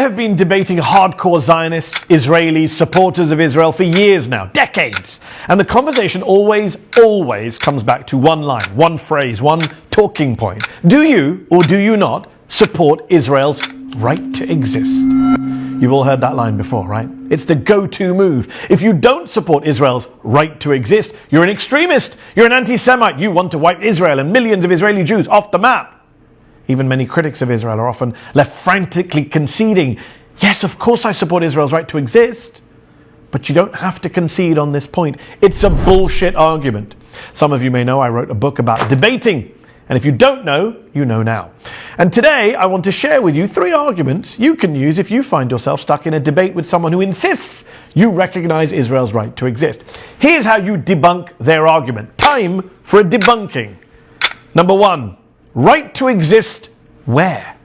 have been debating hardcore Zionists, Israelis, supporters of Israel for years now, decades. And the conversation always comes back to one line, one phrase, one talking point. Do you or do you not support Israel's right to exist? You've all heard that line before, right? It's the go-to move. If you don't support Israel's right to exist, you're an extremist, you're an anti-Semite, you want to wipe Israel and millions of Israeli Jews off the map. Even many critics of Israel are often left frantically conceding, yes, of course I support Israel's right to exist. But you don't have to concede on this point. It's a bullshit argument. Some of you may know I wrote a book about debating. And if you don't know, you know now. And today I want to share with you 3 arguments you can use if you find yourself stuck in a debate with someone who insists you recognize Israel's right to exist. Here's how you debunk their argument. Time for a debunking. Number 1. Right to exist where?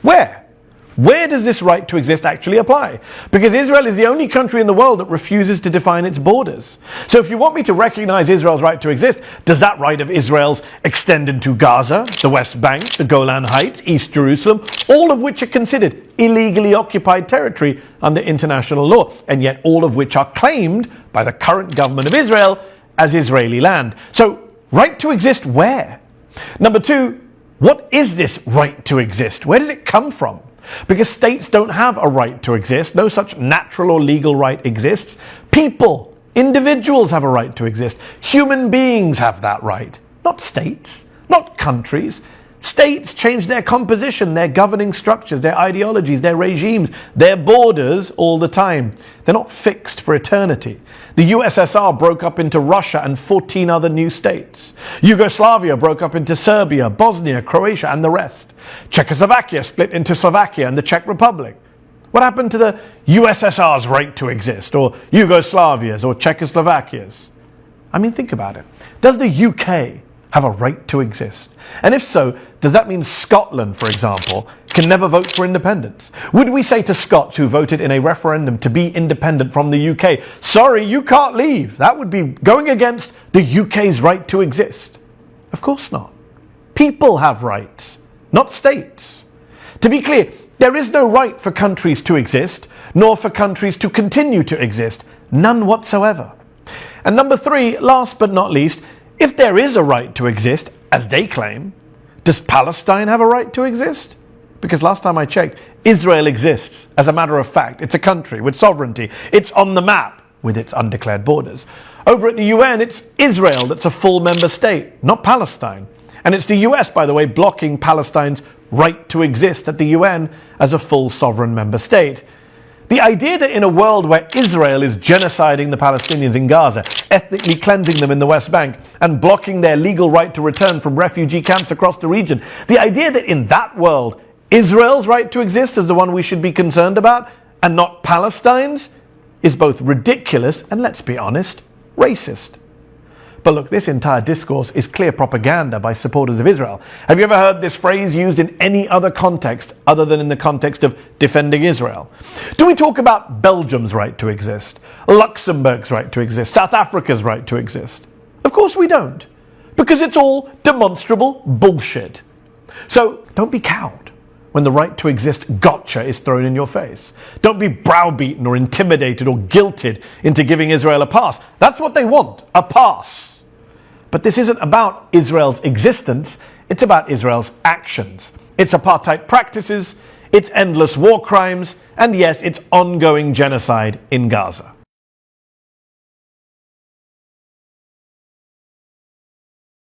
Where? Where does this right to exist actually apply? Because Israel is the only country in the world that refuses to define its borders. So if you want me to recognize Israel's right to exist, does that right of Israel's extend into Gaza, the West Bank, the Golan Heights, East Jerusalem, all of which are considered illegally occupied territory under international law, and yet all of which are claimed by the current government of Israel as Israeli land? So, right to exist where? Number 2, what is this right to exist? Where does it come from? Because states don't have a right to exist. No such natural or legal right exists. People, individuals have a right to exist. Human beings have that right. Not states, not countries. States change their composition, their governing structures, their ideologies, their regimes, their borders all the time. They're not fixed for eternity. The USSR broke up into Russia and 14 other new states. Yugoslavia broke up into Serbia, Bosnia, Croatia, and the rest. Czechoslovakia split into Slovakia and the Czech Republic. What happened to the USSR's right to exist, or Yugoslavia's, or Czechoslovakia's? I mean, think about it. Does the UK have a right to exist? And if so, does that mean Scotland, for example, can never vote for independence? Would we say to Scots who voted in a referendum to be independent from the UK, sorry, you can't leave? That would be going against the UK's right to exist. Of course not. People have rights, not states. To be clear, there is no right for countries to exist, nor for countries to continue to exist. None whatsoever. And number 3, last but not least, if there is a right to exist, as they claim, does Palestine have a right to exist? Because last time I checked, Israel exists. As a matter of fact, it's a country with sovereignty. It's on the map with its undeclared borders. Over at the UN, it's Israel that's a full member state, not Palestine. And it's the US, by the way, blocking Palestine's right to exist at the UN as a full sovereign member state. The idea that in a world where Israel is genociding the Palestinians in Gaza, ethnically cleansing them in the West Bank, and blocking their legal right to return from refugee camps across the region, the idea that in that world, Israel's right to exist is the one we should be concerned about, and not Palestine's, is both ridiculous and, let's be honest, racist. But look, this entire discourse is clear propaganda by supporters of Israel. Have you ever heard this phrase used in any other context other than in the context of defending Israel? Do we talk about Belgium's right to exist, Luxembourg's right to exist, South Africa's right to exist? Of course we don't, because it's all demonstrable bullshit. So don't be cowed when the right to exist gotcha is thrown in your face. Don't be browbeaten or intimidated or guilted into giving Israel a pass. That's what they want, a pass. But this isn't about Israel's existence, it's about Israel's actions. Its apartheid practices, its endless war crimes, and yes, its ongoing genocide in Gaza.